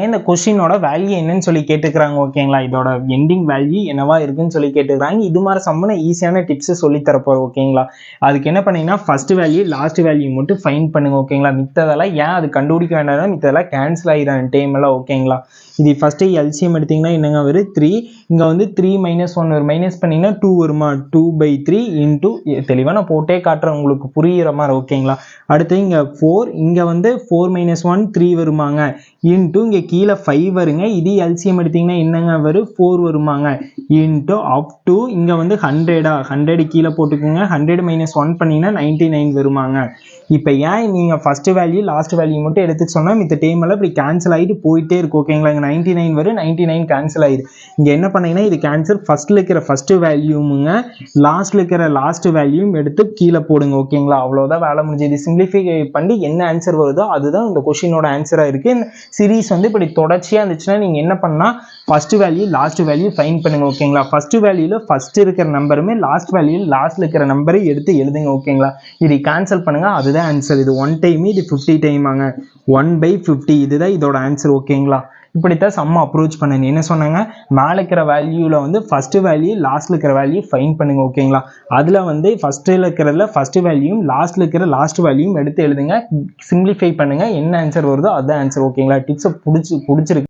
இந்த கொஸ்டினோட வேல்யூ என்னன்னு சொல்லி கேட்டுக்கிறாங்க ஓகேங்களா. இதோட எண்டிங் வேல்யூ என்னவா இருக்குன்னு சொல்லி கேட்டுக்கிறாங்க. இது மாதிரி சம்மன ஈஸியான டிப்ஸ் சொல்லி தரப்போம் ஓகேங்களா. அதுக்கு என்ன பண்ணீங்கன்னா ஃபர்ஸ்ட் வேல்யூ லாஸ்ட் வேல்யூ மட்டும் ஃபைண்ட் பண்ணுங்க ஓகேங்களா. மித்ததெல்லாம் ஏன் அது கண்டுபிடிக்க வேண்டாம், மித்ததெல்லாம் கேன்சல் ஆகிடும் டைம் எல்லாம் ஓகேங்களா. இது ஃபர்ஸ்ட் எல்சிஎம் எடுத்தீங்கன்னா என்னங்க வரும் 3. இங்க வந்து 3 - 1 வரும். மைனஸ் பண்ணீங்கன்னா 2 வருமா. 2/3 இன்டூ தெளிவா நான் போட்டே காட்டுறேன் உங்களுக்கு புரியுற மாதிரி ஓகேங்களா. அடுத்து இங்க 4, இங்க வந்து 4 - 1 3 வருமாங்க. இன்டூ இங்க கீழே 5 வருங்க. இது எல்சிஎம் எடுத்தீங்கன்னா என்னங்க வரும் 4 வருமாங்க. இன்டூ அப் டு இங்க வந்து 100 கீழே போட்டுக்கோங்க. 100 - 1 பண்ணீங்கன்னா 99 வருமாங்க. இப்போ ஏன் நீங்க ஃபர்ஸ்ட் வேல்யூ லாஸ்ட் வேல்யூ மட்டும் எடுத்து சொன்னா மித்த டைம் எல்லாம் இப்படி கேன்சல் ஆகிட்டு போயிட்டே இருக்கு ஓகேங்களா. இங்க 99 வரும், 99 கேன்சல் ஆயிடு. இங்க என்ன பண்ணீங்கன்னா இது கேன்சல் ஃபர்ஸ்ட்ல இருக்கிற ஃபர்ஸ்ட் வேல்யூமுங்க லாஸ்ட்ல இருக்கிற லாஸ்ட் வேல்யூம் எடுத்து கீழே போடுங்க ஓகேங்களா. அவ்வளவுதான் வேலை முடிஞ்சது. சிம்பிளிஃபை பண்ணி என்ன ஆன்சர் வருதோ அதுதான் இந்த கொஸ்டினோட ஆன்சரா இருக்கு. இந்த சீரீஸ் வந்து இப்படி தொடர்ச்சியா இருந்துச்சுன்னா நீங்க என்ன பண்ணா first value last value find பண்ணுங்க ஓகேங்களா. ஃபர்ஸ்ட் வேல்யூல ஃபர்ஸ்ட் இருக்கிற நம்பருமே லாஸ்ட் வேல்யூ லாஸ்ட்ல இருக்கிற நம்பரை எடுத்து எழுதுங்க ஓகேங்களா. இது கேன்சல் பண்ணுங்க, அதுதான் ஆன்சர். இது 1 டைம், இது 50 டைமாங்க. 1/50 இதுதான் இதோட ஆன்சர் ஓகேங்களா. இப்படித்தான் சம் அப்ரோச் பண்ணுங்க. என்ன சொன்னாங்க, மேல இருக்கிற வேல்யூல வந்து ஃபர்ஸ்ட் வேல்யூ லாஸ்ட்ல இருக்கிற வேல்யூ ஃபைண்ட் பண்ணுங்க ஓகேங்களா. அதுல வந்து ஃபர்ஸ்ட்ல இருக்கிறதுல ஃபர்ஸ்ட் வேல்யூயும் லாஸ்ட்ல இருக்கிற லாஸ்ட் வேல்யூயும் எடுத்து எழுதுங்க. சிம்பிளிஃபை பண்ணுங்க, என்ன ஆன்சர் வருதோ அதான் ஆன்சர் ஓகேங்களா. டிப்ஸ் பிடிச்சிருக்கு